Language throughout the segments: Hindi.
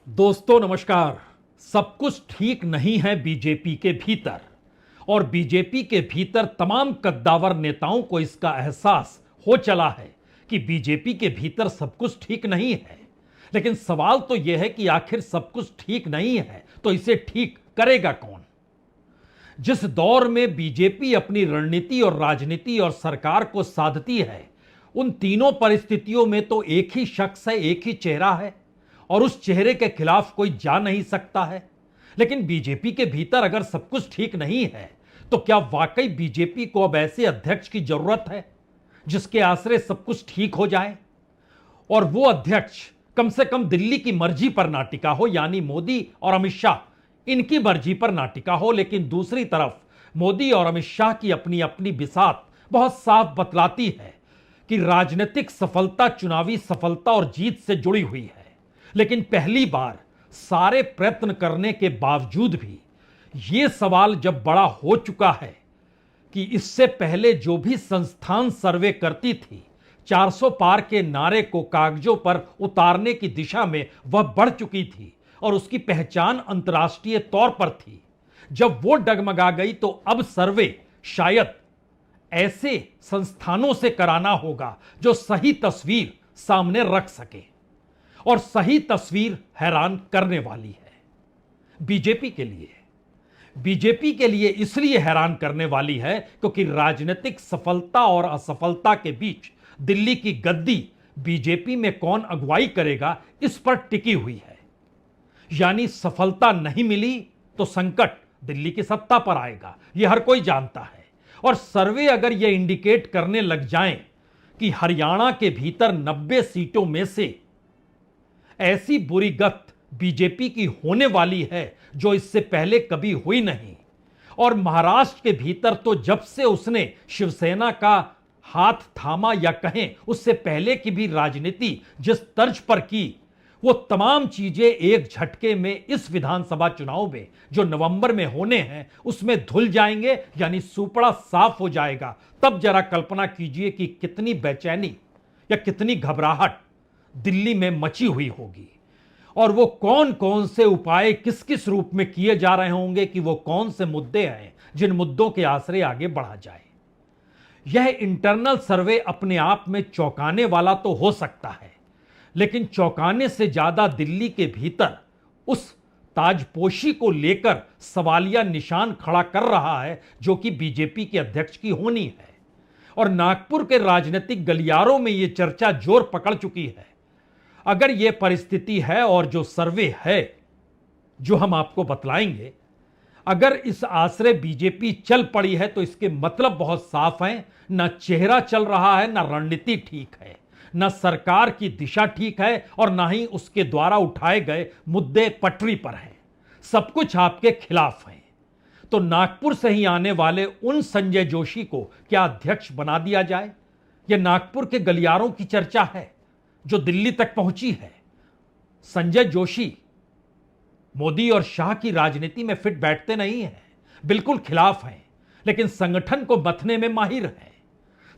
दोस्तों नमस्कार। सब कुछ ठीक नहीं है बीजेपी के भीतर, और बीजेपी के भीतर तमाम कद्दावर नेताओं को इसका एहसास हो चला है कि बीजेपी के भीतर सब कुछ ठीक नहीं है। लेकिन सवाल तो यह है कि आखिर सब कुछ ठीक नहीं है तो इसे ठीक करेगा कौन? जिस दौर में बीजेपी अपनी रणनीति और राजनीति और सरकार को साधती है, उन तीनों परिस्थितियों में तो एक ही शख्स है, एक ही चेहरा है, और उस चेहरे के खिलाफ कोई जा नहीं सकता है। लेकिन बीजेपी के भीतर अगर सब कुछ ठीक नहीं है तो क्या वाकई बीजेपी को अब ऐसे अध्यक्ष की जरूरत है जिसके आश्रय सब कुछ ठीक हो जाए, और वो अध्यक्ष कम से कम दिल्ली की मर्जी पर ना टिका हो, यानी मोदी और अमित शाह इनकी मर्जी पर ना टिका हो। लेकिन दूसरी तरफ मोदी और अमित शाह की अपनी अपनी बिसात बहुत साफ बतलाती है कि राजनीतिक सफलता चुनावी सफलता और जीत से जुड़ी हुई है। लेकिन पहली बार सारे प्रयत्न करने के बावजूद भी यह सवाल जब बड़ा हो चुका है कि इससे पहले जो भी संस्थान सर्वे करती थी, 400 पार के नारे को कागजों पर उतारने की दिशा में वह बढ़ चुकी थी और उसकी पहचान अंतर्राष्ट्रीय तौर पर थी। जब वो डगमगा गई तो अब सर्वे शायद ऐसे संस्थानों से कराना होगा जो सही तस्वीर सामने रख सके, और सही तस्वीर हैरान करने वाली है बीजेपी के लिए। बीजेपी के लिए इसलिए हैरान करने वाली है क्योंकि राजनीतिक सफलता और असफलता के बीच दिल्ली की गद्दी बीजेपी में कौन अगुवाई करेगा इस पर टिकी हुई है। यानी सफलता नहीं मिली तो संकट दिल्ली की सत्ता पर आएगा, यह हर कोई जानता है। और सर्वे अगर यह इंडिकेट करने लग जाएं कि हरियाणा के भीतर 90 सीटों में से ऐसी बुरी गत बीजेपी की होने वाली है जो इससे पहले कभी हुई नहीं, और महाराष्ट्र के भीतर तो जब से उसने शिवसेना का हाथ थामा, या कहें उससे पहले की भी राजनीति जिस तर्ज पर की, वो तमाम चीजें एक झटके में इस विधानसभा चुनाव में जो नवंबर में होने हैं उसमें धुल जाएंगे, यानी सुपड़ा साफ हो जाएगा। तब जरा कल्पना कीजिए कि कितनी बेचैनी या कितनी घबराहट दिल्ली में मची हुई होगी, और वो कौन कौन से उपाय किस किस रूप में किए जा रहे होंगे कि वो कौन से मुद्दे हैं जिन मुद्दों के आश्रय आगे बढ़ा जाए। यह इंटरनल सर्वे अपने आप में चौंकाने वाला तो हो सकता है, लेकिन चौंकाने से ज्यादा दिल्ली के भीतर उस ताजपोशी को लेकर सवालिया निशान खड़ा कर रहा है जो कि बीजेपी के अध्यक्ष की होनी है। और नागपुर के राजनीतिक गलियारों में यह चर्चा जोर पकड़ चुकी है। अगर यह परिस्थिति है और जो सर्वे है जो हम आपको बतलाएंगे, अगर इस आश्रय बीजेपी चल पड़ी है तो इसके मतलब बहुत साफ हैं। ना चेहरा चल रहा है, ना रणनीति ठीक है, ना सरकार की दिशा ठीक है, और ना ही उसके द्वारा उठाए गए मुद्दे पटरी पर हैं। सब कुछ आपके खिलाफ है। तो नागपुर से ही आने वाले उन संजय जोशी को क्या अध्यक्ष बना दिया जाए? यह नागपुर के गलियारों की चर्चा है जो दिल्ली तक पहुंची है। संजय जोशी मोदी और शाह की राजनीति में फिट बैठते नहीं हैं, बिल्कुल खिलाफ हैं, लेकिन संगठन को मथने में माहिर हैं।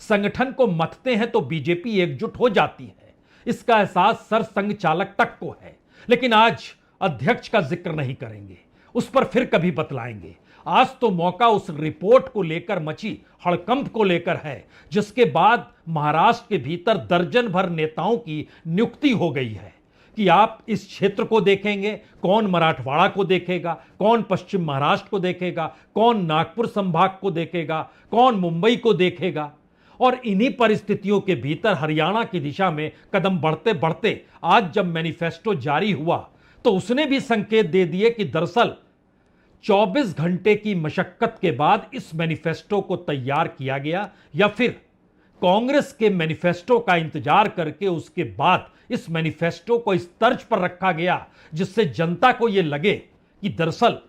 संगठन को मथते हैं तो बीजेपी एकजुट हो जाती है, इसका एहसास सरसंघ चालक तक को है। लेकिन आज अध्यक्ष का जिक्र नहीं करेंगे, उस पर फिर कभी बतलाएंगे। आज तो मौका उस रिपोर्ट को लेकर मची हड़कंप को लेकर है जिसके बाद महाराष्ट्र के भीतर दर्जन भर नेताओं की नियुक्ति हो गई है कि आप इस क्षेत्र को देखेंगे, कौन मराठवाड़ा को देखेगा, कौन पश्चिम महाराष्ट्र को देखेगा, कौन नागपुर संभाग को देखेगा, कौन मुंबई को देखेगा। और इन्हीं परिस्थितियों के भीतर हरियाणा की दिशा में कदम बढ़ते बढ़ते आज जब मैनिफेस्टो जारी हुआ तो उसने भी संकेत दे दिए कि दरअसल 24 घंटे की मशक्कत के बाद इस मैनिफेस्टो को तैयार किया गया, या फिर कांग्रेस के मैनिफेस्टो का इंतजार करके उसके बाद इस मैनिफेस्टो को इस तर्ज पर रखा गया जिससे जनता को यह लगे कि दरअसल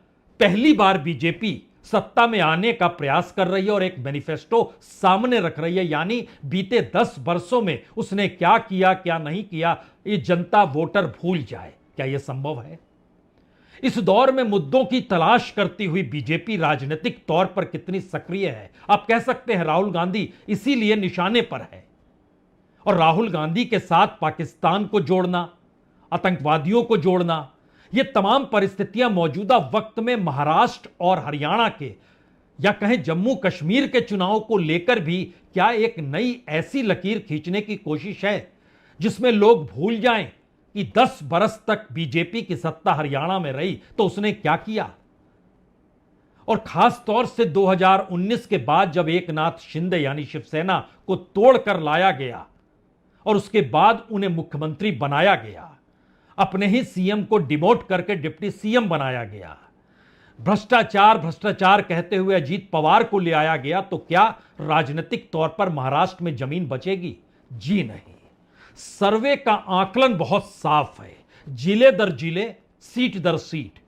पहली बार बीजेपी सत्ता में आने का प्रयास कर रही है और एक मैनिफेस्टो सामने रख रही है। यानी बीते 10 वर्षों में उसने क्या किया क्या नहीं किया ये जनता वोटर भूल जाए। क्या यह संभव है? इस दौर में मुद्दों की तलाश करती हुई बीजेपी राजनीतिक तौर पर कितनी सक्रिय है? आप कह सकते हैं राहुल गांधी इसीलिए निशाने पर है, और राहुल गांधी के साथ पाकिस्तान को जोड़ना, आतंकवादियों को जोड़ना, ये तमाम परिस्थितियां मौजूदा वक्त में महाराष्ट्र और हरियाणा के या कहें जम्मू कश्मीर के चुनाव को लेकर भी क्या एक नई ऐसी लकीर खींचने की कोशिश है जिसमें लोग भूल जाएं कि 10 बरस तक बीजेपी की सत्ता हरियाणा में रही तो उसने क्या किया, और खास तौर से 2019 के बाद जब एकनाथ शिंदे यानी शिवसेना को तोड़कर लाया गया और उसके बाद उन्हें मुख्यमंत्री बनाया गया, अपने ही सीएम को डिमोट करके डिप्टी सीएम बनाया गया, भ्रष्टाचार भ्रष्टाचार कहते हुए अजीत पवार को ले आया गया, तो क्या राजनीतिक तौर पर महाराष्ट्र में जमीन बचेगी? जी नहीं। सर्वे का आकलन बहुत साफ है, जिले दर जिले, सीट दर सीट।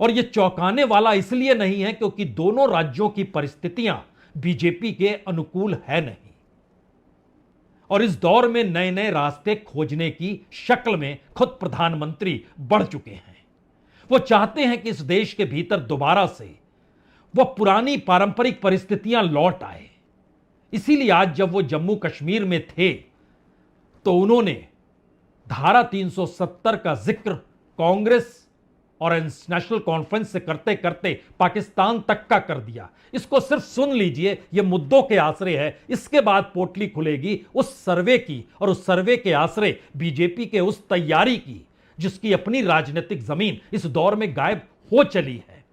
और यह चौंकाने वाला इसलिए नहीं है क्योंकि दोनों राज्यों की परिस्थितियां बीजेपी के अनुकूल है नहीं, और इस दौर में नए नए रास्ते खोजने की शक्ल में खुद प्रधानमंत्री बढ़ चुके हैं। वो चाहते हैं कि इस देश के भीतर दोबारा से वह पुरानी पारंपरिक परिस्थितियां लौट आए। इसीलिए आज जब वो जम्मू कश्मीर में थे तो उन्होंने धारा 370 का जिक्र कांग्रेस और नेशनल कॉन्फ्रेंस से करते करते पाकिस्तान तक का कर दिया। इसको सिर्फ सुन लीजिए, यह मुद्दों के आसरे है, इसके बाद पोटली खुलेगी उस सर्वे की, और उस सर्वे के आसरे बीजेपी के उस तैयारी की जिसकी अपनी राजनीतिक जमीन इस दौर में गायब हो चली है।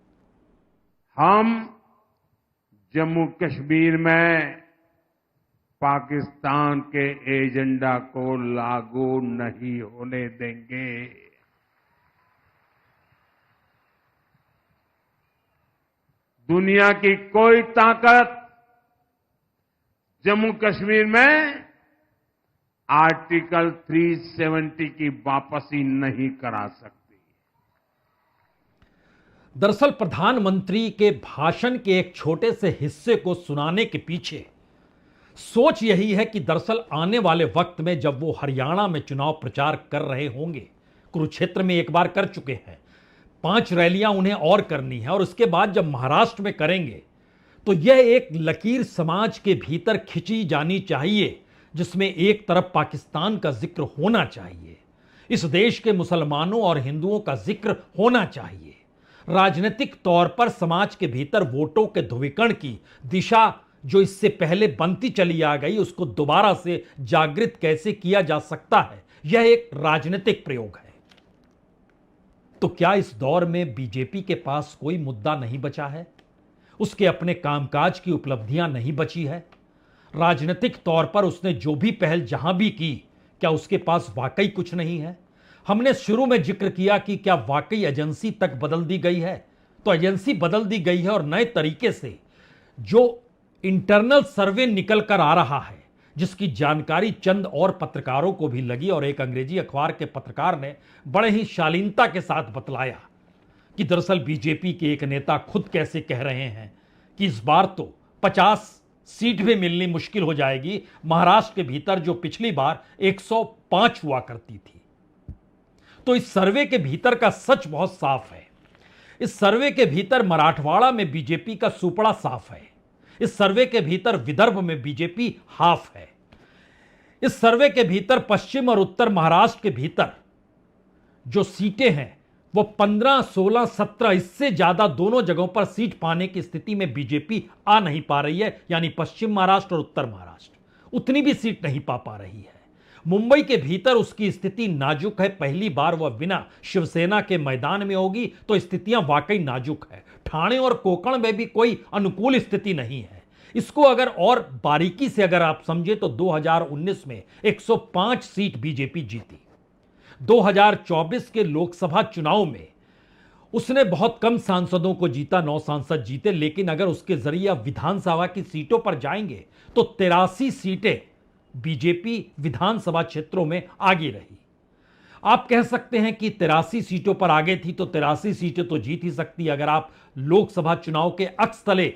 हम जम्मू कश्मीर में पाकिस्तान के एजेंडा को लागू नहीं होने देंगे। दुनिया की कोई ताकत जम्मू कश्मीर में आर्टिकल 370 की वापसी नहीं करा सकती। दरअसल प्रधानमंत्री के भाषण के एक छोटे से हिस्से को सुनाने के पीछे सोच यही है कि दरअसल आने वाले वक्त में जब वो हरियाणा में चुनाव प्रचार कर रहे होंगे, कुरुक्षेत्र में एक बार कर चुके हैं, 5 रैलियां उन्हें और करनी है, और उसके बाद जब महाराष्ट्र में करेंगे तो यह एक लकीर समाज के भीतर खिंची जानी चाहिए जिसमें एक तरफ पाकिस्तान का जिक्र होना चाहिए, इस देश के मुसलमानों और हिंदुओं का जिक्र होना चाहिए। राजनीतिक तौर पर समाज के भीतर वोटों के ध्रुवीकरण की दिशा जो इससे पहले बनती चली आ गई, उसको दोबारा से जागृत कैसे किया जा सकता है, यह एक राजनीतिक प्रयोग है। तो क्या इस दौर में बीजेपी के पास कोई मुद्दा नहीं बचा है? उसके अपने कामकाज की उपलब्धियां नहीं बची है? राजनीतिक तौर पर उसने जो भी पहल जहां भी की, क्या उसके पास वाकई कुछ नहीं है? हमने शुरू में जिक्र किया कि क्या वाकई एजेंसी तक बदल दी गई है, तो एजेंसी बदल दी गई है, और नए तरीके से जो इंटरनल सर्वे निकल कर आ रहा है जिसकी जानकारी चंद और पत्रकारों को भी लगी, और एक अंग्रेजी अखबार के पत्रकार ने बड़े ही शालीनता के साथ बतलाया कि दरअसल बीजेपी के एक नेता खुद कैसे कह रहे हैं कि इस बार तो 50 सीट भी मिलनी मुश्किल हो जाएगी महाराष्ट्र के भीतर, जो पिछली बार 105 हुआ करती थी। तो इस सर्वे के भीतर का सच बहुत साफ है। इस सर्वे के भीतर मराठवाड़ा में बीजेपी का सुपड़ा साफ है। इस सर्वे के भीतर विदर्भ में बीजेपी हाफ है। इस सर्वे के भीतर पश्चिम और उत्तर महाराष्ट्र के भीतर जो सीटें हैं वो 15, 16, 17, इससे ज्यादा दोनों जगहों पर सीट पाने की स्थिति में बीजेपी आ नहीं पा रही है। यानी पश्चिम महाराष्ट्र और उत्तर महाराष्ट्र उतनी भी सीट नहीं पा रही है। मुंबई के भीतर उसकी स्थिति नाजुक है। पहली बार वह बिना शिवसेना के मैदान में होगी तो स्थितियां वाकई नाजुक है। ठाणे और कोंकण में भी कोई अनुकूल स्थिति नहीं है। इसको अगर और बारीकी से अगर आप समझे तो 2019 में 105 सीट बीजेपी जीती। 2024 के लोकसभा चुनाव में उसने बहुत कम सांसदों को जीता, 9 सांसद जीते, लेकिन अगर उसके जरिए आप विधानसभा की सीटों पर जाएंगे तो 83 सीटें बीजेपी विधानसभा क्षेत्रों में आगे रही। आप कह सकते हैं कि 83 सीटों पर आगे थी तो 83 सीटें तो जीत ही सकती। अगर आप लोकसभा चुनाव के अक्स तले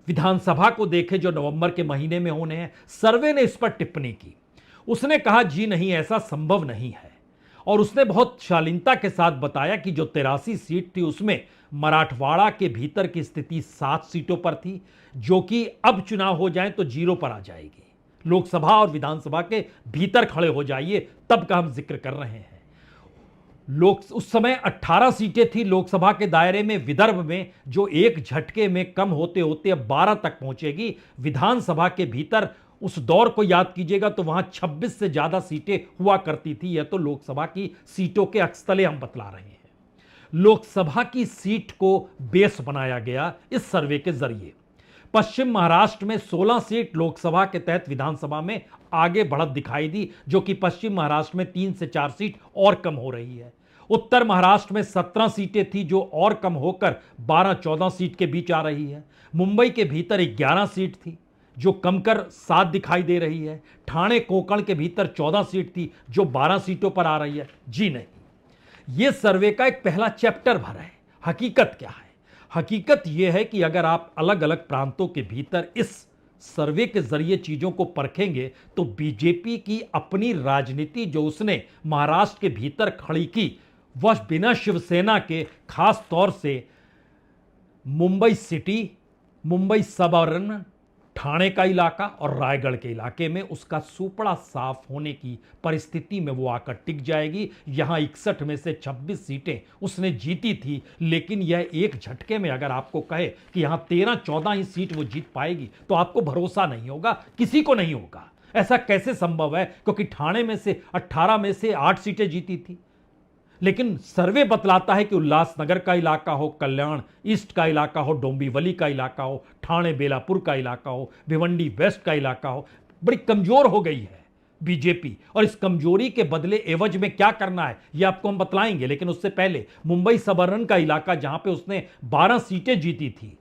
विधानसभा को देखें जो नवंबर के महीने में होने हैं, सर्वे ने इस पर टिप्पणी की। उसने कहा जी नहीं, ऐसा संभव नहीं है, और उसने बहुत शालीनता के साथ बताया कि जो 83 सीट थी उसमें मराठवाड़ा के भीतर की स्थिति 7 सीटों पर थी, जो कि अब चुनाव हो जाए तो 0 पर आ जाएगी। लोकसभा और विधानसभा के भीतर खड़े हो जाइए, तब का हम जिक्र कर रहे हैं। लोक उस समय 18 सीटें थी लोकसभा के दायरे में विदर्भ में, जो एक झटके में कम होते होते अब 12 तक पहुंचेगी। विधानसभा के भीतर उस दौर को याद कीजिएगा तो वहां 26 से ज्यादा सीटें हुआ करती थी। यह तो लोकसभा की सीटों के अक्सतले हम बतला रहे हैं। लोकसभा की सीट को बेस बनाया गया इस सर्वे के जरिए। पश्चिम महाराष्ट्र में 16 सीट लोकसभा के तहत विधानसभा में आगे बढ़त दिखाई दी, जो कि पश्चिम महाराष्ट्र में 3 से 4 सीट और कम हो रही है। उत्तर महाराष्ट्र में 17 सीटें थी, जो और कम होकर 12-14 सीट के बीच आ रही है। मुंबई के भीतर 11 सीट थी, जो कम कर 7 दिखाई दे रही है। ठाणे कोंकण के भीतर 14 सीट थी, जो 12 सीटों पर आ रही है। जी नहीं, यह सर्वे का एक पहला चैप्टर भर है। हकीकत क्या है? हकीकत यह है कि अगर आप अलग अलग प्रांतों के भीतर इस सर्वे के जरिए चीजों को परखेंगे तो बीजेपी की अपनी राजनीति जो उसने महाराष्ट्र के भीतर खड़ी की, वह बिना शिवसेना के, खास तौर से मुंबई सिटी, मुंबई सब अर्बन, ठाणे का इलाका और रायगढ़ के इलाके में उसका सुपड़ा साफ होने की परिस्थिति में वो आकर टिक जाएगी। यहां 61 में से 26 सीटें उसने जीती थी, लेकिन यह एक झटके में अगर आपको कहे कि यहां 13-14 ही सीट वो जीत पाएगी तो आपको भरोसा नहीं होगा, किसी को नहीं होगा। ऐसा कैसे संभव है? क्योंकि ठाणे में से 18 में से 8 सीटें जीती थी। लेकिन सर्वे बतलाता है कि उल्लासनगर का इलाका हो, कल्याण ईस्ट का इलाका हो, डोंबिवली का इलाका हो, ठाणे बेलापुर का इलाका हो, भिवंडी वेस्ट का इलाका हो, बड़ी कमजोर हो गई है बीजेपी। और इस कमजोरी के बदले एवज में क्या करना है यह आपको हम बतलाएंगे। लेकिन उससे पहले मुंबई सबअर्बन का इलाका, जहां पे उसने 12 सीटें जीती थी,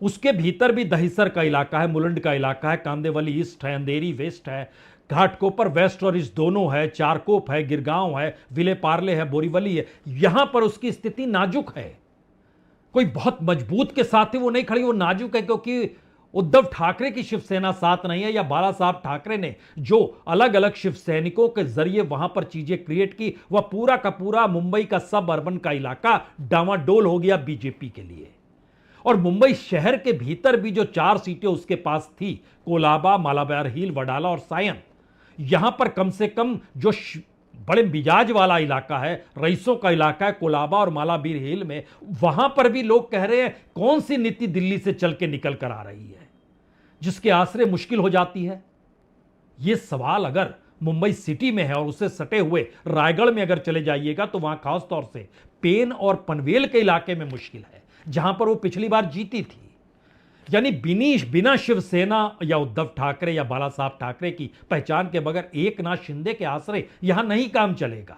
उसके भीतर भी दहिसर का इलाका है, मुलुंड का इलाका है, कांदेवली ईस्ट है, अंधेरी वेस्ट है, घाटकोपर वेस्ट और ईस्ट दोनों है, चारकोप है, गिरगांव है, विले पार्ले है, बोरीवली है। यहां पर उसकी स्थिति नाजुक है। कोई बहुत मजबूत के साथ ही वो नहीं खड़ी, वो नाजुक है, क्योंकि उद्धव ठाकरे की शिवसेना साथ नहीं है, या बाला साहब ठाकरे ने जो अलग अलग शिव सैनिकों के जरिए वहां पर चीजें क्रिएट की, वह पूरा का पूरा मुंबई का सब अर्बन का इलाका डामाडोल हो गया बीजेपी के लिए। और मुंबई शहर के भीतर भी जो 4 सीटें उसके पास थी, कोलाबा, मालाबार हिल, वडाला और सायन, यहां पर कम से कम जो बड़े मिजाज वाला इलाका है, रईसों का इलाका है, कोलाबा और मालाबीर हिल में, वहां पर भी लोग कह रहे हैं कौन सी नीति दिल्ली से चल के निकल कर आ रही है जिसके आश्रय मुश्किल हो जाती है। यह सवाल अगर मुंबई सिटी में है और उससे सटे हुए रायगढ़ में अगर चले जाइएगा तो वहां खासतौर से पेन और पनवेल के इलाके में मुश्किल है, जहां पर वो पिछली बार जीती थी। यानी बिना शिवसेना या उद्धव ठाकरे या बाला साहब ठाकरे की पहचान के बगैर एकनाथ शिंदे के आश्रय यहां नहीं काम चलेगा।